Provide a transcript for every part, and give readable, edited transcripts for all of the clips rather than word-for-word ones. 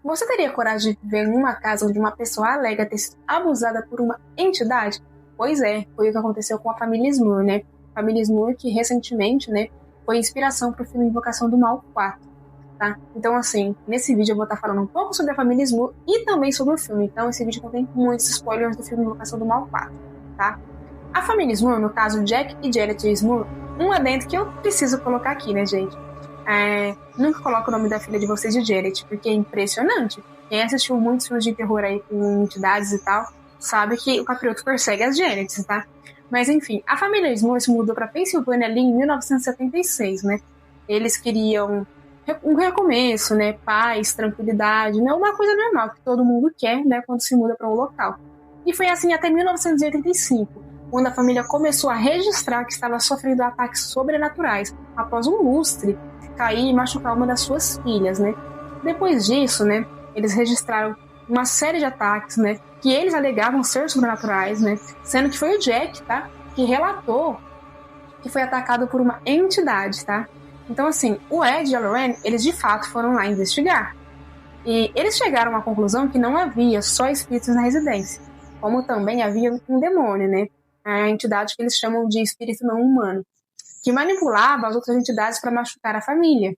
Você teria coragem de viver em uma casa onde uma pessoa alega ter sido abusada por uma entidade? Pois é, foi o que aconteceu com a família Smur, né? A família Smur que recentemente, né, foi inspiração para o filme Invocação do Mal 4, tá? Então, assim, nesse vídeo eu vou estar falando um pouco sobre a família Smur e também sobre o filme. Então, esse vídeo contém muitos spoilers do filme Invocação do Mal 4, tá? A família Smur, no caso Jack e Janet Smur, um adendo que eu preciso colocar aqui, né, gente? Nunca coloco o nome da filha de vocês de Janet, porque é impressionante. Quem assistiu muitos filmes de terror aí com entidades e tal, sabe que o Capiroto persegue as Janets, tá? Mas enfim, a família Smur se mudou para Pensilvânia ali em 1976, né? Eles queriam um recomeço, né? Paz, tranquilidade, né? Uma coisa normal que todo mundo quer, né? Quando se muda para um local. E foi assim até 1985, quando a família começou a registrar que estava sofrendo ataques sobrenaturais após um lustre cair e machucar uma das suas filhas, né? Depois disso, né, eles registraram uma série de ataques, né, que eles alegavam ser sobrenaturais, né, sendo que foi o Jack, tá, que relatou que foi atacado por uma entidade, tá? Então, assim, o Ed e a Lorraine, eles de fato foram lá investigar. E eles chegaram à conclusão que não havia só espíritos na residência, como também havia um demônio, né? A entidade que eles chamam de espírito não humano, que manipulava as outras entidades para machucar a família.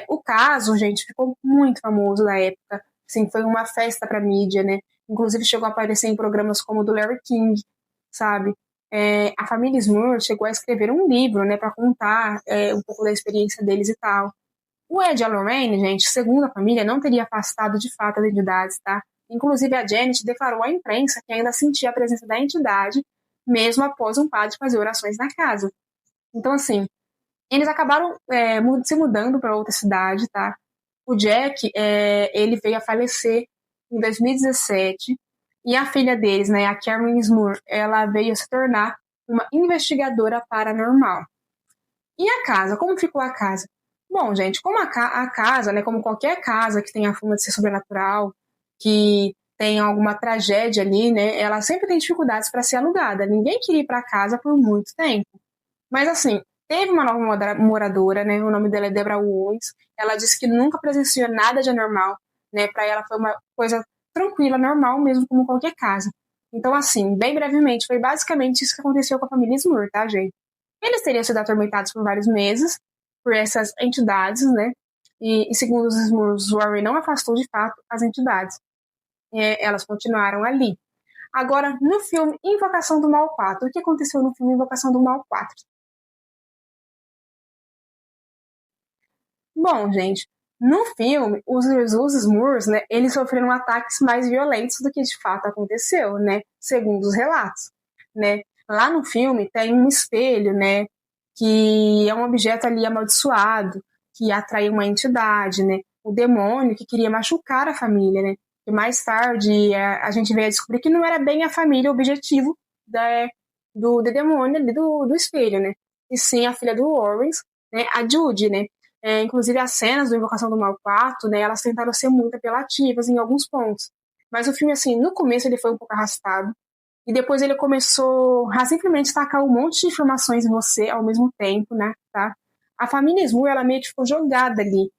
O caso, gente, ficou muito famoso na época. Assim, foi uma festa para mídia, né? Inclusive chegou a aparecer em programas como o do Larry King, sabe? A família Smurf chegou a escrever um livro, né, para contar um pouco da experiência deles e tal. O Ed e a Lorraine, gente, segundo a família, não teria afastado de fato as entidades, tá? Inclusive a Janet declarou à imprensa que ainda sentia a presença da entidade, mesmo após um padre fazer orações na casa. Então, assim, eles acabaram se mudando para outra cidade, tá? O Jack, ele veio a falecer em 2017 e a filha deles, né, a Karen Smur, ela veio a se tornar uma investigadora paranormal. E a casa? Como ficou a casa? Bom, gente, como a casa, né, como qualquer casa que tenha fama de ser sobrenatural, que tem alguma tragédia ali, né, ela sempre tem dificuldades para ser alugada. Ninguém queria ir para casa por muito tempo. Mas assim, teve uma nova moradora, né? O nome dela é Debra Owens. Ela disse que nunca presenciou nada de anormal, né? Para ela foi uma coisa tranquila, normal mesmo, como qualquer casa. Então, assim, bem brevemente, foi basicamente isso que aconteceu com a família Smur, tá, gente? Eles teriam sido atormentados por vários meses por essas entidades, né? E segundo os Smurfs, Warren não afastou de fato as entidades. Elas continuaram ali. Agora, no filme Invocação do Mal 4, o que aconteceu no filme Invocação do Mal 4? Bom, gente, no filme, os Smurfs, né, eles sofreram ataques mais violentos do que de fato aconteceu, né, segundo os relatos, né. Lá no filme tem um espelho, né, que é um objeto ali amaldiçoado, que atrai uma entidade, né, o demônio que queria machucar a família, né, e mais tarde a gente veio a descobrir que não era bem a família o objetivo do demônio ali do espelho, né, e sim a filha do Warren, né, a Judy, né. Inclusive as cenas do Invocação do Mal 4, né, elas tentaram ser muito apelativas em alguns pontos. Mas o filme, assim, no começo ele foi um pouco arrastado, e depois ele começou a simplesmente tacar um monte de informações em você ao mesmo tempo, né, tá? A família Smur, ela meio que ficou jogada ali.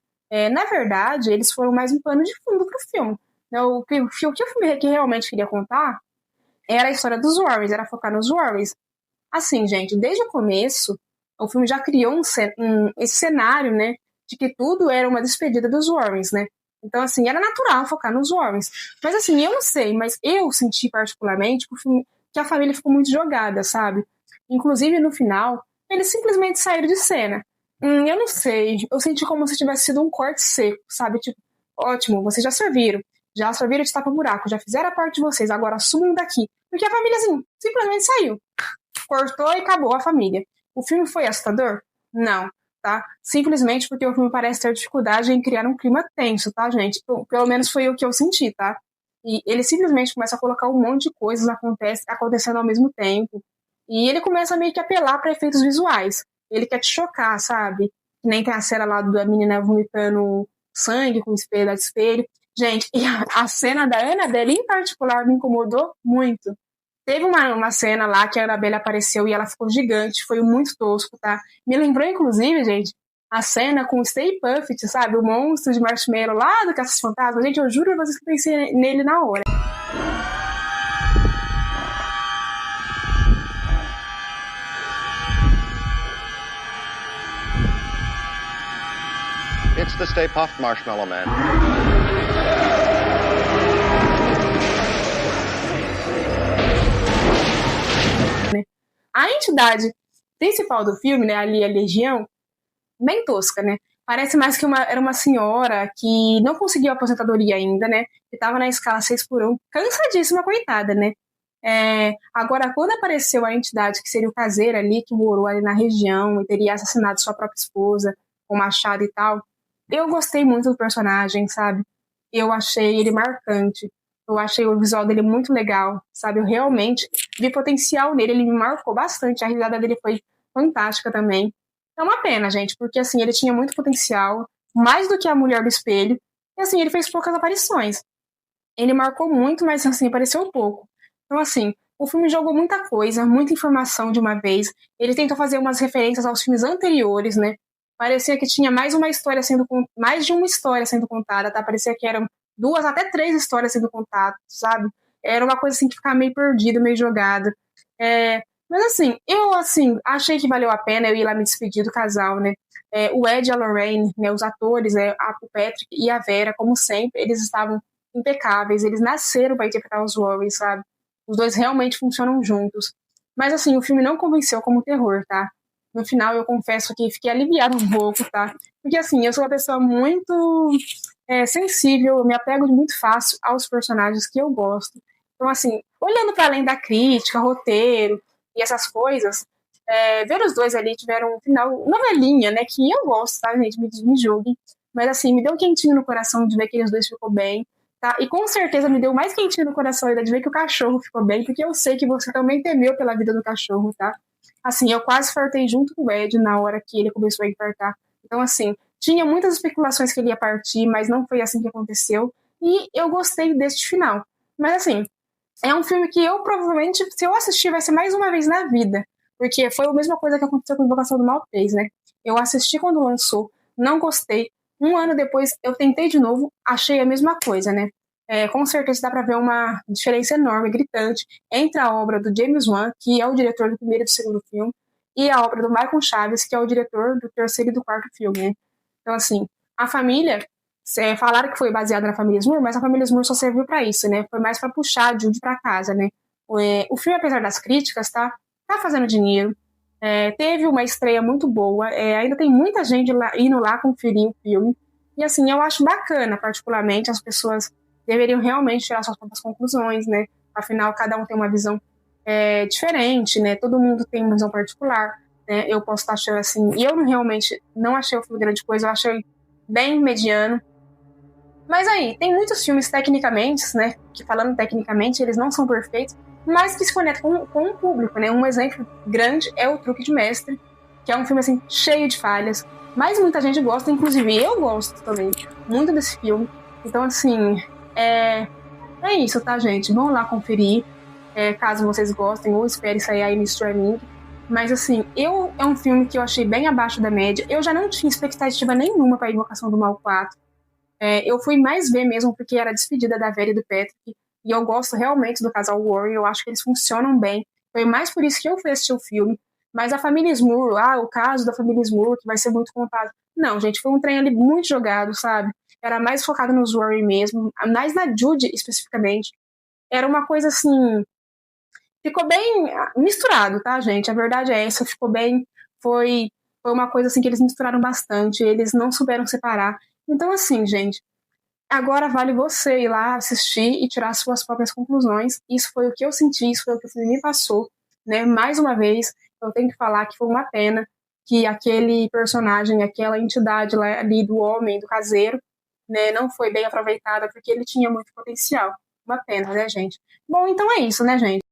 Na verdade, eles foram mais um pano de fundo pro filme. Né? O que o filme que realmente queria contar era a história dos Warrens, era focar nos Warrens. Assim, gente, desde o começo, o filme já criou esse cenário, né, de que tudo era uma despedida dos Warrens, né? Então, assim, era natural focar nos Warrens. Mas, assim, eu não sei, mas eu senti particularmente que a família ficou muito jogada, sabe? Inclusive, no final, eles simplesmente saíram de cena. Eu não sei, eu senti como se tivesse sido um corte seco, sabe? Tipo, ótimo, vocês já serviram de tapa-buraco, já fizeram a parte de vocês, agora sumam daqui. Porque a família, assim, simplesmente saiu, cortou e acabou a família. O filme foi assustador? Não, tá? Simplesmente porque o filme parece ter dificuldade em criar um clima tenso, tá, gente? Pelo menos foi o que eu senti, tá? E ele simplesmente começa a colocar um monte de coisas acontecendo ao mesmo tempo. E ele começa meio que a apelar para efeitos visuais. Ele quer te chocar, sabe? Que nem tem a cena lá da menina vomitando sangue com espelho de espelho. Gente, e a cena da Annabelle em particular me incomodou muito. Teve uma cena lá que a Annabelle apareceu e ela ficou gigante, foi muito tosco, tá? Me lembrou, inclusive, gente, a cena com o Stay Puft, sabe? O monstro de marshmallow lá do Caça-Fantasma. Gente, eu juro a vocês que eu pensei nele na hora. It's the Stay Puft Marshmallow Man. A entidade principal do filme, né, ali a Legião, bem tosca, né? Parece mais que era uma senhora que não conseguiu a aposentadoria ainda, né? Que tava na escala 6x1, cansadíssima, coitada, né? Agora, quando apareceu a entidade, que seria o caseiro ali, que morou ali na região e teria assassinado sua própria esposa com machado e tal, eu gostei muito do personagem, sabe? Eu achei ele marcante. Eu achei o visual dele muito legal, sabe? Eu realmente vi potencial nele, ele me marcou bastante. A risada dele foi fantástica também. É uma pena, gente, porque assim, ele tinha muito potencial, mais do que a Mulher do Espelho. E assim, ele fez poucas aparições. Ele marcou muito, mas assim, apareceu pouco. Então, assim, o filme jogou muita coisa, muita informação de uma vez. Ele tentou fazer umas referências aos filmes anteriores, né? Parecia que tinha mais de uma história sendo contada, tá? Parecia que eram 2 até 3 histórias sendo contadas, sabe? Era uma coisa assim que ficava meio perdida, meio jogada. Mas assim, eu assim, achei que valeu a pena eu ir lá me despedir do casal, né? O Ed e a Lorraine, né, os atores, o Patrick e a Vera, como sempre, eles estavam impecáveis, eles nasceram para interpretar os Warren, sabe? Os dois realmente funcionam juntos. Mas assim, o filme não convenceu como terror, tá? No final, eu confesso que fiquei aliviada um pouco, tá? Porque assim, eu sou uma pessoa muito sensível, eu me apego muito fácil aos personagens que eu gosto. Então, assim, olhando para além da crítica, roteiro e essas coisas, ver os dois ali tiveram um final, novelinha, né? Que eu gosto, tá, gente? Me julguem. Mas assim, me deu um quentinho no coração de ver que os dois ficou bem. Tá? E com certeza me deu mais quentinho no coração ainda de ver que o cachorro ficou bem, porque eu sei que você também temeu pela vida do cachorro, tá? Assim, eu quase fartei junto com o Ed na hora que ele começou a infartar. Então, assim, tinha muitas especulações que ele ia partir, mas não foi assim que aconteceu. E eu gostei deste final. Mas, assim, é um filme que eu provavelmente, se eu assistir, vai ser mais uma vez na vida. Porque foi a mesma coisa que aconteceu com Invocação do Mal 3, né? Eu assisti quando lançou, não gostei. Um ano depois, eu tentei de novo, achei a mesma coisa, né? Com certeza dá pra ver uma diferença enorme, gritante, entre a obra do James Wan, que é o diretor do primeiro e do segundo filme, e a obra do Michael Chaves, que é o diretor do terceiro e do quarto filme, né? Então, assim, a família, falaram que foi baseada na família Smurf, mas a família Smurf só serviu pra isso, né? Foi mais pra puxar a Judy pra casa, né? O filme, apesar das críticas, tá fazendo dinheiro. Teve uma estreia muito boa, ainda tem muita gente indo lá conferir o filme. E assim, eu acho bacana, particularmente, as pessoas deveriam realmente tirar suas próprias conclusões, né? Afinal, cada um tem uma visão diferente, né? Todo mundo tem uma visão particular, né? Eu posso estar achando assim, e eu realmente não achei o filme grande coisa, eu achei bem mediano. Mas aí, tem muitos filmes tecnicamente, né? Que falando tecnicamente, eles não são perfeitos, mas que se conectam com o público, né? Um exemplo grande é o Truque de Mestre, que é um filme, assim, cheio de falhas, mas muita gente gosta, inclusive eu gosto também muito desse filme. Então, assim, é isso, tá, gente? Vão lá conferir, caso vocês gostem, ou esperem sair aí no streaming. Mas, assim, é um filme que eu achei bem abaixo da média. Eu já não tinha expectativa nenhuma para Invocação do Mal 4. Eu fui mais ver mesmo porque era a despedida da Vera e do Patrick. E eu gosto realmente do casal Warren, eu acho que eles funcionam bem. Foi mais por isso que eu fui assistir o filme. Mas a família Smurf, o caso da família Smurf, que vai ser muito contado. Não, gente, foi um trem ali muito jogado, sabe? Era mais focado nos Warren mesmo, mais na Judy especificamente. Era uma coisa assim. Ficou bem misturado, tá, gente? A verdade é essa, ficou bem. Foi uma coisa assim que eles misturaram bastante, eles não souberam separar. Então, assim, gente. Agora vale você ir lá assistir e tirar suas próprias conclusões. Isso foi o que eu senti, isso foi o que o filme me passou, né? Mais uma vez, eu tenho que falar que foi uma pena que aquele personagem, aquela entidade lá, ali do homem, do caseiro, né, não foi bem aproveitada porque ele tinha muito potencial. Uma pena, né, gente? Bom, então é isso, né, gente?